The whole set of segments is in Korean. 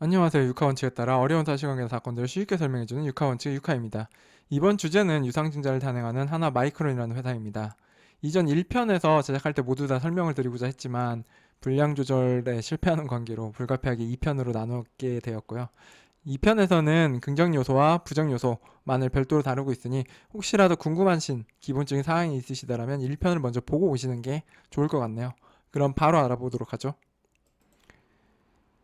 안녕하세요. 유카원칙에 따라 어려운 사실관계 사건들을 쉽게 설명해주는 유카원칙 유카입니다. 이번 주제는 유상증자를 단행하는 하나마이크론이라는 회사입니다. 이전 1편에서 제작할 때 모두 다 설명을 드리고자 했지만 분량 조절에 실패하는 관계로 불가피하게 2편으로 나누게 되었고요. 2편에서는 긍정 요소와 부정 요소만을 별도로 다루고 있으니 혹시라도 궁금하신 기본적인 사항이 있으시다면 1편을 먼저 보고 오시는 게 좋을 것 같네요. 그럼 바로 알아보도록 하죠.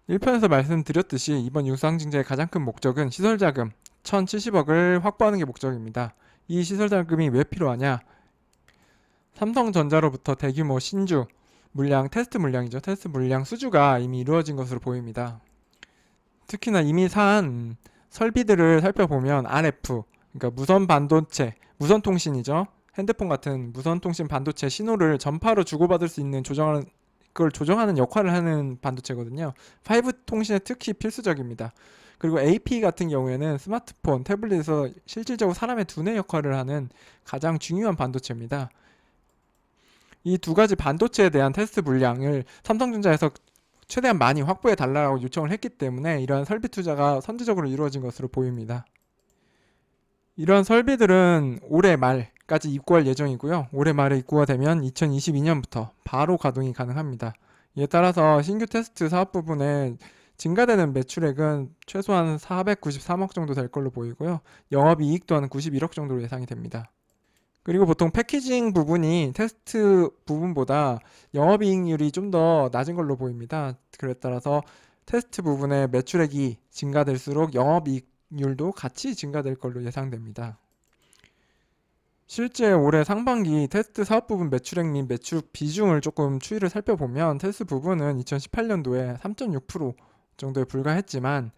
1편에서 말씀드렸듯이 이번 유상증자의 가장 큰 목적은 시설자금 1,070억을 확보하는 게 목적입니다. 이 시설자금이 왜 필요하냐? 삼성전자로부터 대규모 신주 물량, 테스트 물량이죠. 테스트 물량 수주가 이미 이루어진 것으로 보입니다. 특히나 이미 산 설비들을 살펴보면 RF, 그러니까 무선 반도체, 무선 통신이죠. 핸드폰 같은 무선 통신 반도체 신호를 전파로 주고받을 수 있는 그걸 조정하는 역할을 하는 반도체거든요. 5 통신에 특히 필수적입니다. 그리고 AP 같은 경우에는 스마트폰, 태블릿에서 실질적으로 사람의 두뇌 역할을 하는 가장 중요한 반도체입니다. 이 두 가지 반도체에 대한 테스트 물량을 삼성전자에서 최대한 많이 확보해 달라고 요청을 했기 때문에 이러한 설비 투자가 선제적으로 이루어진 것으로 보입니다. 이러한 설비들은 올해 말까지 입고할 예정이고요. 올해 말에 입고가 되면 2022년부터 바로 가동이 가능합니다. 이에 따라서 신규 테스트 사업 부분에 증가되는 매출액은 최소한 493억 정도 될 걸로 보이고요. 영업이익 또한 91억 정도로 예상이 됩니다. 그리고 보통 패키징 부분이 테스트 부분보다 영업이익률이 좀 더 낮은 걸로 보입니다. 그에 따라서 테스트 부분의 매출액이 증가될수록 영업이익률도 같이 증가될 걸로 예상됩니다. 실제 올해 상반기 테스트 사업 부분 매출액 및 매출 비중을 조금 추이를 살펴보면 테스트 부분은 2018년도에 3.6% 정도에 불과했지만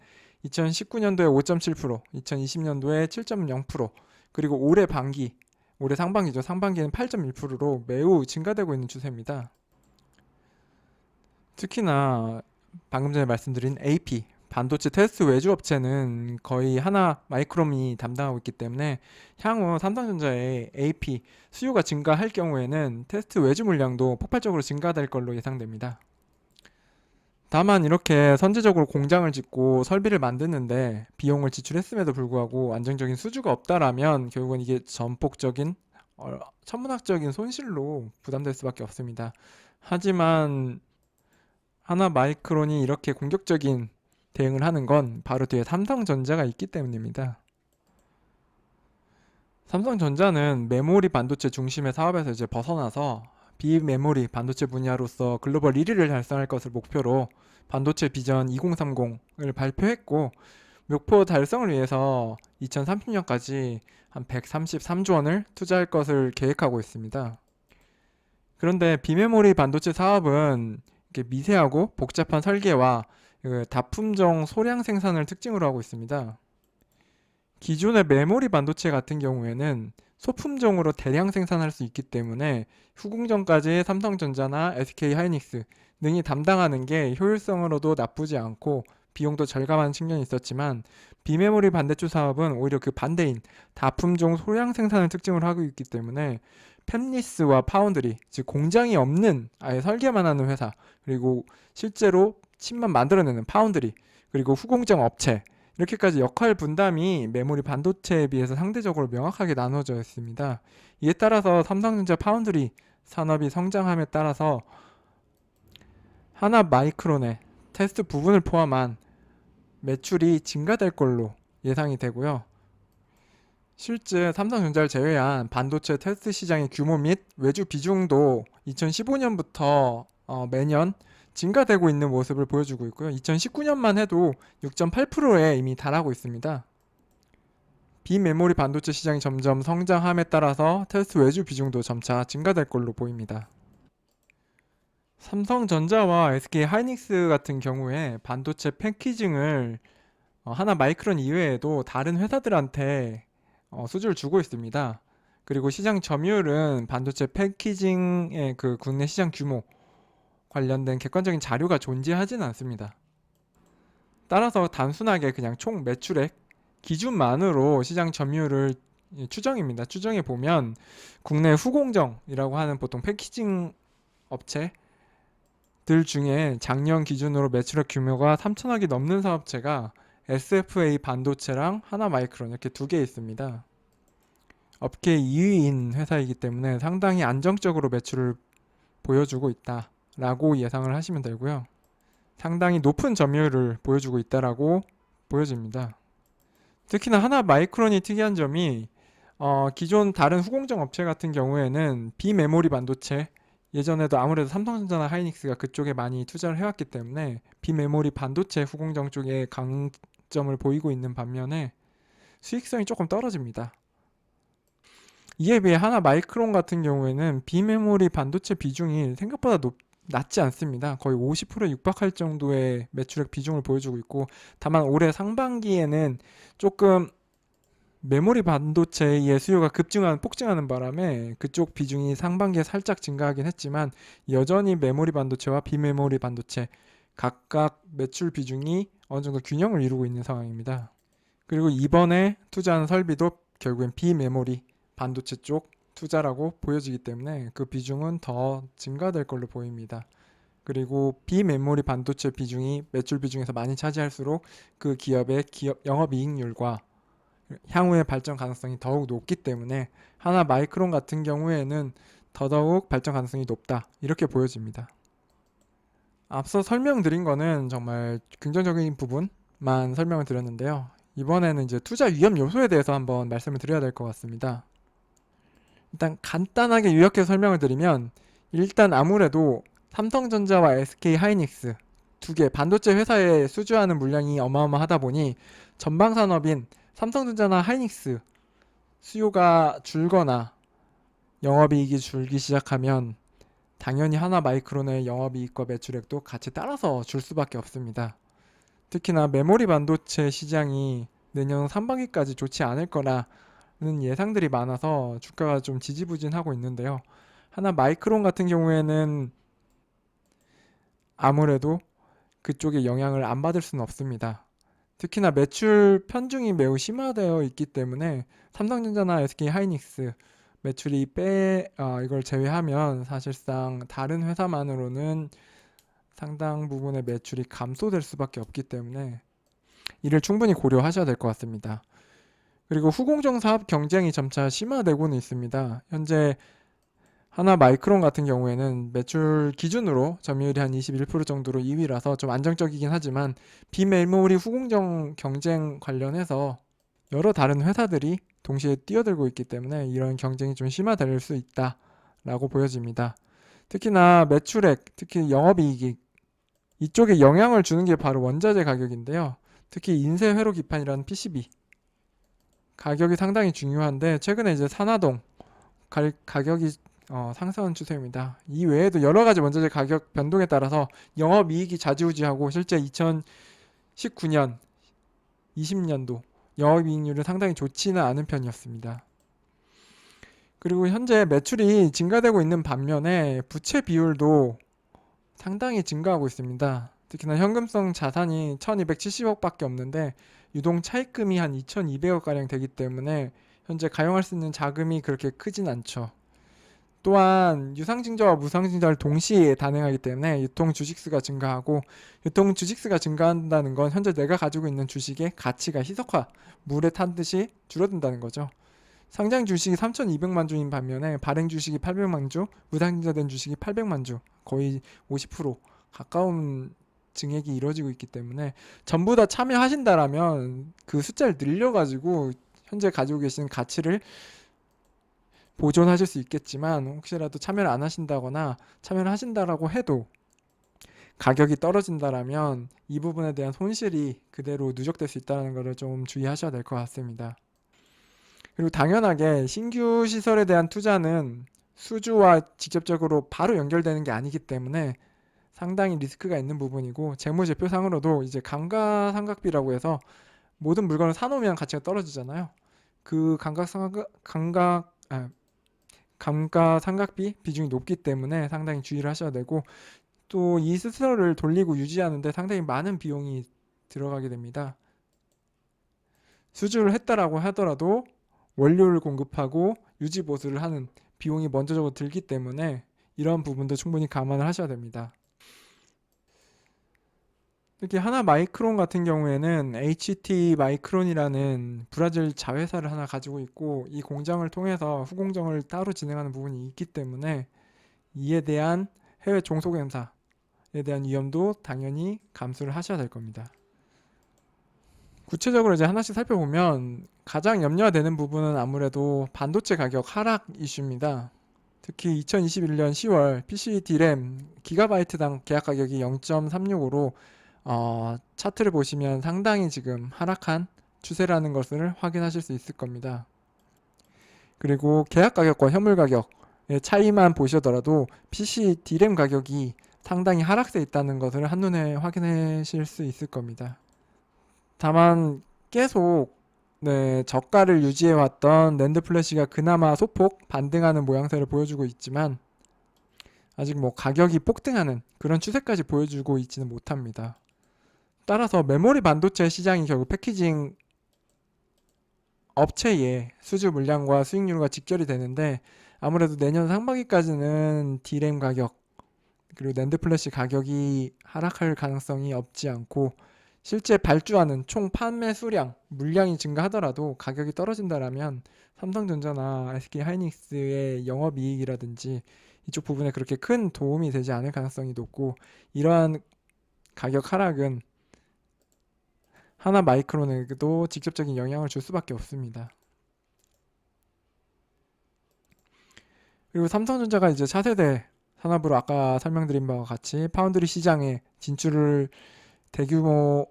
2019년도에 5.7%, 2020년도에 7.0%, 그리고 올해 상반기죠. 상반기는 8.1%로 매우 증가되고 있는 추세입니다. 특히나 방금 전에 말씀드린 AP, 반도체 테스트 외주 업체는 거의 하나 마이크론이 담당하고 있기 때문에 향후 삼성전자의 AP 수요가 증가할 경우에는 테스트 외주 물량도 폭발적으로 증가될 걸로 예상됩니다. 다만 이렇게 선제적으로 공장을 짓고 설비를 만드는데 비용을 지출했음에도 불구하고 안정적인 수주가 없다라면 결국은 이게 전폭적인 천문학적인 손실로 부담될 수밖에 없습니다. 하지만 하나 마이크론이 이렇게 공격적인 대응을 하는 건 바로 뒤에 삼성전자가 있기 때문입니다. 삼성전자는 메모리 반도체 중심의 사업에서 이제 벗어나서 비메모리 반도체 분야로서 글로벌 1위를 달성할 것을 목표로 반도체 비전 2030을 발표했고 목표 달성을 위해서 2030년까지 한 133조 원을 투자할 것을 계획하고 있습니다. 그런데 비메모리 반도체 사업은 이렇게 미세하고 복잡한 설계와 그 다품종 소량 생산을 특징으로 하고 있습니다. 기존의 메모리 반도체 같은 경우에는 소품종으로 대량 생산할 수 있기 때문에 후궁전까지 삼성전자나 SK 하이닉스 등이 담당하는 게 효율성으로도 나쁘지 않고 비용도 절감하는 측면이 있었지만 비메모리 반대쪽 사업은 오히려 그 반대인 다품종 소량 생산을 특징으로 하고 있기 때문에 팹리스와 파운드리, 즉 공장이 없는 아예 설계만 하는 회사, 그리고 실제로 칩만 만들어내는 파운드리, 그리고 후공정 업체, 이렇게까지 역할 분담이 메모리 반도체에 비해서 상대적으로 명확하게 나눠져 있습니다. 이에 따라서 삼성전자 파운드리 산업이 성장함에 따라서 하나 마이크론의 테스트 부분을 포함한 매출이 증가될 걸로 예상이 되고요. 실제 삼성전자를 제외한 반도체 테스트 시장의 규모 및 외주 비중도 2015년부터 매년 증가되고 있는 모습을 보여주고 있고요. 2019년만 해도 6.8%에 이미 달하고 있습니다. 비메모리 반도체 시장이 점점 성장함에 따라서 테스트 외주 비중도 점차 증가될 걸로 보입니다. 삼성전자와 SK 하이닉스 같은 경우에 반도체 패키징을 하나 마이크론 이외에도 다른 회사들한테 수주를 주고 있습니다. 그리고 시장 점유율은 반도체 패키징의 그 국내 시장 규모 관련된 객관적인 자료가 존재하지는 않습니다. 따라서 단순하게 그냥 총 매출액 기준만으로 시장 점유율을 추정입니다. 추정해 보면 국내 후공정이라고 하는 보통 패키징 업체 중에 작년 기준으로 매출액 규모가 3천억이 넘는 사업체가 SFA 반도체랑 하나마이크론 이렇게 두 개 있습니다. 업계 2위인 회사이기 때문에 상당히 안정적으로 매출을 보여주고 있다라고 예상을 하시면 되고요. 상당히 높은 점유율을 보여주고 있다라고 보여집니다. 특히나 하나마이크론이 특이한 점이 기존 다른 후공정 업체 같은 경우에는 비메모리 반도체, 예전에도 아무래도 삼성전자나 하이닉스가 그쪽에 많이 투자를 해왔기 때문에 비메모리 반도체 후공정 쪽에 강점을 보이고 있는 반면에 수익성이 조금 떨어집니다. 이에 비해 하나마이크론 같은 경우에는 비메모리 반도체 비중이 생각보다 낮지 않습니다. 거의 50%에 육박할 정도의 매출액 비중을 보여주고 있고, 다만 올해 상반기에는 조금 메모리 반도체의 수요가 폭증하는 바람에 그쪽 비중이 상반기에 살짝 증가하긴 했지만 여전히 메모리 반도체와 비메모리 반도체 각각 매출 비중이 어느 정도 균형을 이루고 있는 상황입니다. 그리고 이번에 투자한 설비도 결국엔 비메모리 반도체 쪽 투자라고 보여지기 때문에 그 비중은 더 증가될 걸로 보입니다. 그리고 비메모리 반도체 비중이 매출 비중에서 많이 차지할수록 그 기업의 영업이익률과 향후의 발전 가능성이 더욱 높기 때문에 하나마이크론 같은 경우에는 더더욱 발전 가능성이 높다 이렇게 보여집니다. 앞서 설명드린 거는 정말 긍정적인 부분만 설명을 드렸는데요. 이번에는 이제 투자 위험 요소에 대해서 한번 말씀을 드려야 될 것 같습니다. 일단 간단하게 요약해서 설명을 드리면, 일단 아무래도 삼성전자와 SK 하이닉스 두 개 반도체 회사에 수주하는 물량이 어마어마하다 보니 전방 산업인 삼성전자나 하이닉스 수요가 줄거나 영업이익이 줄기 시작하면 당연히 하나마이크론의 영업이익과 매출액도 같이 따라서 줄 수밖에 없습니다. 특히나 메모리 반도체 시장이 내년 상반기까지 좋지 않을 거라는 예상들이 많아서 주가가 좀 지지부진하고 있는데요. 하나마이크론 같은 경우에는 아무래도 그쪽에 영향을 안 받을 수는 없습니다. 특히나 매출 편중이 매우 심화되어 있기 때문에 삼성전자나 SK 하이닉스 매출이 이걸 제외하면 사실상 다른 회사만으로는 상당 부분의 매출이 감소될 수밖에 없기 때문에 이를 충분히 고려하셔야 될 것 같습니다. 그리고 후공정 사업 경쟁이 점차 심화되고는 있습니다. 현재 하나마이크론 같은 경우에는 매출 기준으로 점유율이 한 21% 정도로 2위라서 좀 안정적이긴 하지만 비메모리 후공정 경쟁 관련해서 여러 다른 회사들이 동시에 뛰어들고 있기 때문에 이런 경쟁이 좀 심화될 수 있다라고 보여집니다. 특히나 매출액, 특히 영업이익 이쪽에 영향을 주는 게 바로 원자재 가격인데요. 특히 인쇄 회로 기판이라는 PCB 가격이 상당히 중요한데 최근에 이제 산화동 가격이 상승한 추세입니다. 이 외에도 여러 가지 원자재 가격 변동에 따라서 영업이익이 좌지우지하고 실제 2019년, 20년도 영업이익률은 상당히 좋지는 않은 편이었습니다. 그리고 현재 매출이 증가되고 있는 반면에 부채 비율도 상당히 증가하고 있습니다. 특히나 현금성 자산이 1270억밖에 없는데 유동 차입금이 한 2200억가량 되기 때문에 현재 가용할 수 있는 자금이 그렇게 크진 않죠. 또한 유상증자와 무상증자를 동시에 단행하기 때문에 유통 주식수가 증가하고, 유통 주식수가 증가한다는 건 현재 내가 가지고 있는 주식의 가치가 희석화, 물에 탄 듯이 줄어든다는 거죠. 상장 주식이 3,200만 주인 반면에 발행 주식이 800만 주, 무상증자된 주식이 800만 주, 거의 50% 가까운 증액이 이루어지고 있기 때문에 전부 다 참여하신다라면 그 숫자를 늘려가지고 현재 가지고 계신 가치를 보존하실 수 있겠지만, 혹시라도 참여를 안 하신다거나 참여를 하신다라고 해도 가격이 떨어진다라면 이 부분에 대한 손실이 그대로 누적될 수 있다는 것을 좀 주의하셔야 될 것 같습니다. 그리고 당연하게 신규 시설에 대한 투자는 수주와 직접적으로 바로 연결되는 게 아니기 때문에 상당히 리스크가 있는 부분이고, 재무제표상으로도 이제 감가상각비라고 해서 모든 물건을 사놓으면 가치가 떨어지잖아요. 그 감가상각비 비중이 높기 때문에 상당히 주의를 하셔야 되고, 또 이 시설을 돌리고 유지하는데 상당히 많은 비용이 들어가게 됩니다. 수주를 했다라고 하더라도 원료를 공급하고 유지 보수를 하는 비용이 먼저적으로 들기 때문에 이런 부분도 충분히 감안을 하셔야 됩니다. 특히 하나 마이크론 같은 경우에는 HT 마이크론이라는 브라질 자회사를 하나 가지고 있고 이 공장을 통해서 후공정을 따로 진행하는 부분이 있기 때문에 이에 대한 해외 종속 행사에 대한 위험도 당연히 감수를 하셔야 될 겁니다. 구체적으로 이제 하나씩 살펴보면 가장 염려가 되는 부분은 아무래도 반도체 가격 하락 이슈입니다. 특히 2021년 10월 PC D램 기가바이트당 계약 가격이 0.36으로 차트를 보시면 상당히 지금 하락한 추세라는 것을 확인하실 수 있을 겁니다. 그리고 계약 가격과 현물 가격의 차이만 보시더라도 PC D램 가격이 상당히 하락세 있다는 것을 한눈에 확인하실 수 있을 겁니다. 다만 계속 저가를 유지해왔던 낸드 플래시가 그나마 소폭 반등하는 모양새를 보여주고 있지만 아직 뭐 가격이 폭등하는 그런 추세까지 보여주고 있지는 못합니다. 따라서 메모리 반도체 시장이 결국 패키징 업체의 수주 물량과 수익률과 직결이 되는데 아무래도 내년 상반기까지는 D램 가격 그리고 낸드 플래시 가격이 하락할 가능성이 없지 않고 실제 발주하는 총 판매 수량, 물량이 증가하더라도 가격이 떨어진다라면 삼성전자나 SK 하이닉스의 영업이익이라든지 이쪽 부분에 그렇게 큰 도움이 되지 않을 가능성이 높고 이러한 가격 하락은 하나 마이크론에게도 직접적인 영향을 줄 수밖에 없습니다. 그리고 삼성전자가 이제 차세대 산업으로 아까 설명드린 바와 같이 파운드리 시장에 진출을 대규모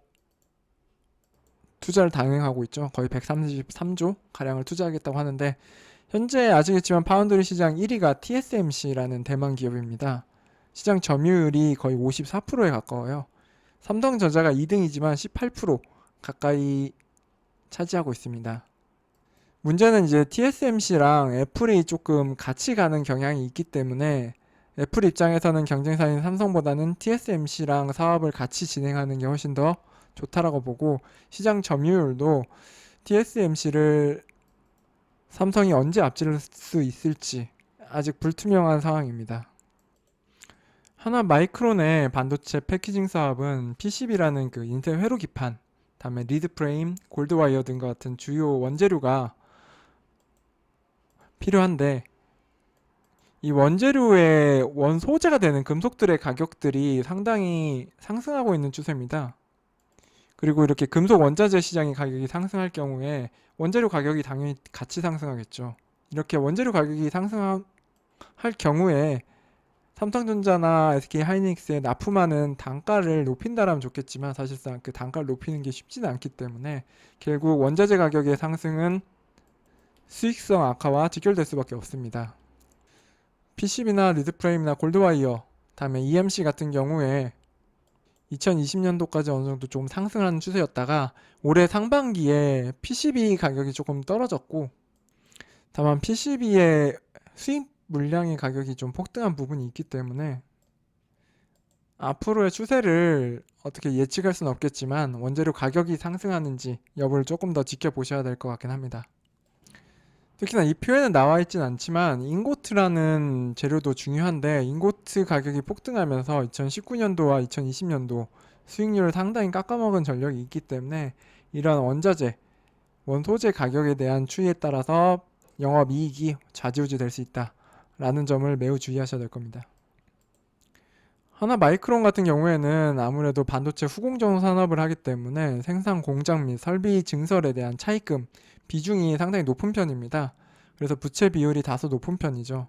투자를 단행하고 있죠. 거의 133조 가량을 투자하겠다고 하는데 현재 아시겠지만 파운드리 시장 1위가 TSMC라는 대만 기업입니다. 시장 점유율이 거의 54%에 가까워요. 삼성전자가 2등이지만 18% 가까이 차지하고 있습니다. 문제는 이제 TSMC랑 애플이 조금 같이 가는 경향이 있기 때문에 애플 입장에서는 경쟁사인 삼성보다는 TSMC랑 사업을 같이 진행하는 게 훨씬 더 좋다라고 보고 시장 점유율도 TSMC를 삼성이 언제 앞질 수 있을지 아직 불투명한 상황입니다. 하나 마이크론의 반도체 패키징 사업은 PCB라는 그 인텔 회로 기판, 다음에 리드 프레임, 골드 와이어 등과 같은 주요 원재료가 필요한데 이 원재료의 원소재가 되는 금속들의 가격들이 상당히 상승하고 있는 추세입니다. 그리고 이렇게 금속 원자재 시장의 가격이 상승할 경우에 원재료 가격이 당연히 같이 상승하겠죠. 이렇게 원재료 가격이 상승할 경우에 삼성전자나 SK 하이닉스에 납품하는 단가를 높인다라면 좋겠지만 사실상 그 단가를 높이는 게 쉽지는 않기 때문에 결국 원자재 가격의 상승은 수익성 악화와 직결될 수밖에 없습니다. PCB나 리드프레임이나 골드와이어, 다음에 EMC 같은 경우에 2020년도까지 어느 정도 좀 상승하는 추세였다가 올해 상반기에 PCB 가격이 조금 떨어졌고 다만 PCB의 수입 물량의 가격이 좀 폭등한 부분이 있기 때문에 앞으로의 추세를 어떻게 예측할 수는 없겠지만 원재료 가격이 상승하는지 여부를 조금 더 지켜보셔야 될 것 같긴 합니다. 특히나 이 표에는 나와 있진 않지만 잉고트라는 재료도 중요한데 잉고트 가격이 폭등하면서 2019년도와 2020년도 수익률을 상당히 깎아먹은 전력이 있기 때문에 이런 원자재, 원소재 가격에 대한 추이에 따라서 영업이익이 좌지우지 될 수 있다라는 점을 매우 주의하셔야 될 겁니다. 하나 마이크론 같은 경우에는 아무래도 반도체 후공정 산업을 하기 때문에 생산 공장 및 설비 증설에 대한 차입금 비중이 상당히 높은 편입니다. 그래서 부채 비율이 다소 높은 편이죠.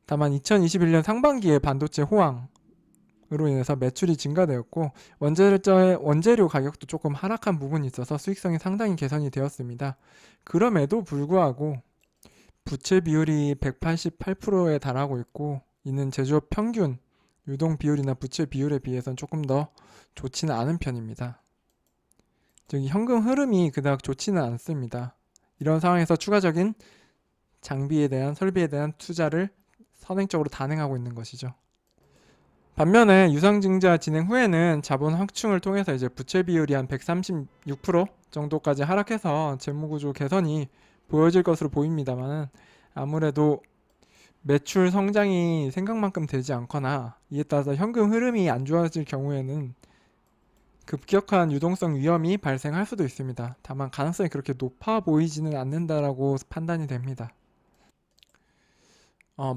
다만 2021년 상반기에 반도체 호황으로 인해서 매출이 증가되었고 원재료 가격도 조금 하락한 부분이 있어서 수익성이 상당히 개선이 되었습니다. 그럼에도 불구하고 부채 비율이 188%에 달하고 있는 제조업 평균 유동 비율이나 부채 비율에 비해서는 조금 더 좋지는 않은 편입니다. 즉 현금 흐름이 그닥 좋지는 않습니다. 이런 상황에서 추가적인 장비에 대한 설비에 대한 투자를 선행적으로 단행하고 있는 것이죠. 반면에 유상증자 진행 후에는 자본 확충을 통해서 이제 부채 비율이 한 136% 정도까지 하락해서 재무구조 개선이 보여질 것으로 보입니다만 아무래도 매출 성장이 생각만큼 되지 않거나 이에 따라서 현금 흐름이 안 좋아질 경우에는 급격한 유동성 위험이 발생할 수도 있습니다. 다만 가능성이 그렇게 높아 보이지는 않는다라고 판단이 됩니다.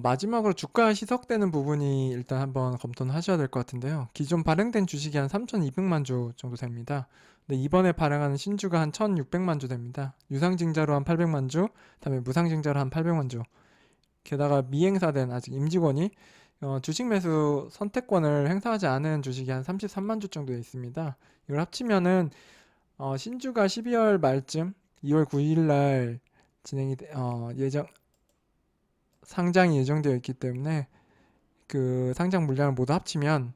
마지막으로 주가에 시석되는 부분이 일단 한번 검토는 하셔야 될 것 같은데요. 기존 발행된 주식이 한 3,200만 주 정도 됩니다. 근데 이번에 발행하는 신주가 한 1,600만 주 됩니다. 유상증자로 한 800만 주, 그다음에 무상증자로 한 800만 주. 게다가 미행사된 아직 임직원이 주식 매수 선택권을 행사하지 않은 주식이 한 33만 주 정도 있습니다. 이걸 합치면은 신주가 12월 말쯤 2월 9일 날 상장이 예정되어 있기 때문에 그 상장 물량을 모두 합치면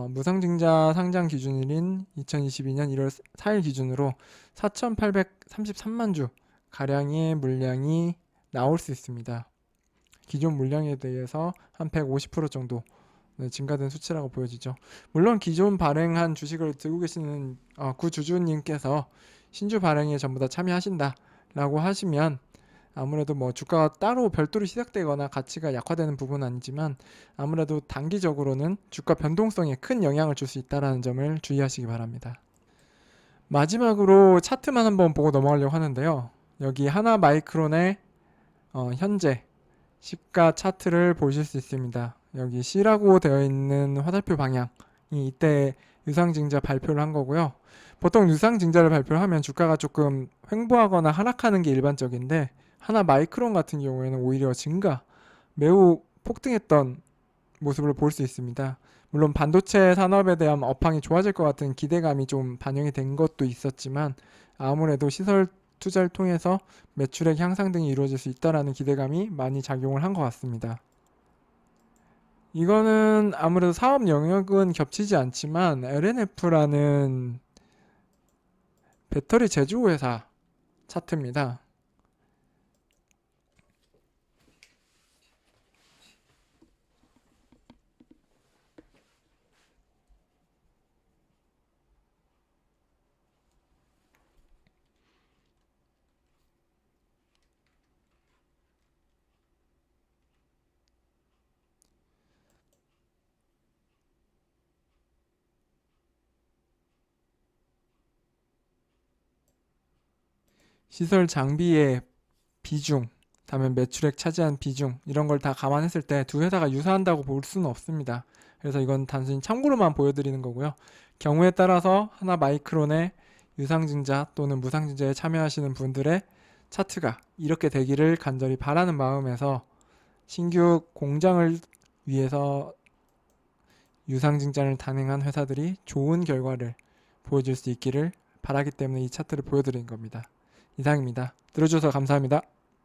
무상증자 상장 기준일인 2022년 1월 4일 기준으로 4,833만 주 가량의 물량이 나올 수 있습니다. 기존 물량에 대해서 한 150% 정도 증가된 수치라고 보여지죠. 물론 기존 발행한 주식을 들고 계시는 구주주님께서 신주 발행에 전부 다 참여하신다라고 하시면 아무래도 뭐 주가가 따로 별도로 시작되거나 가치가 약화되는 부분은 아니지만 아무래도 단기적으로는 주가 변동성에 큰 영향을 줄 수 있다는 점을 주의하시기 바랍니다. 마지막으로 차트만 한번 보고 넘어가려고 하는데요. 여기 하나마이크론의 현재 시가 차트를 보실 수 있습니다. 여기 C라고 되어 있는 화살표 방향이 이때 유상증자 발표를 한 거고요. 보통 유상증자를 발표하면 주가가 조금 횡보하거나 하락하는 게 일반적인데 하나마이크론 같은 경우에는 오히려 매우 폭등했던 모습을 볼 수 있습니다. 물론 반도체 산업에 대한 업황이 좋아질 것 같은 기대감이 좀 반영이 된 것도 있었지만 아무래도 시설 투자를 통해서 매출액 향상 등이 이루어질 수 있다라는 기대감이 많이 작용을 한 것 같습니다. 이거는 아무래도 사업 영역은 겹치지 않지만 LNF라는 배터리 제조회사 차트입니다. 시설 장비의 비중, 다음에 매출액 차지한 비중 이런 걸 다 감안했을 때 두 회사가 유사한다고 볼 수는 없습니다. 그래서 이건 단순히 참고로만 보여드리는 거고요. 경우에 따라서 하나마이크론의 유상증자 또는 무상증자에 참여하시는 분들의 차트가 이렇게 되기를 간절히 바라는 마음에서 신규 공장을 위해서 유상증자를 단행한 회사들이 좋은 결과를 보여줄 수 있기를 바라기 때문에 이 차트를 보여드린 겁니다. 이상입니다. 들어주셔서 감사합니다.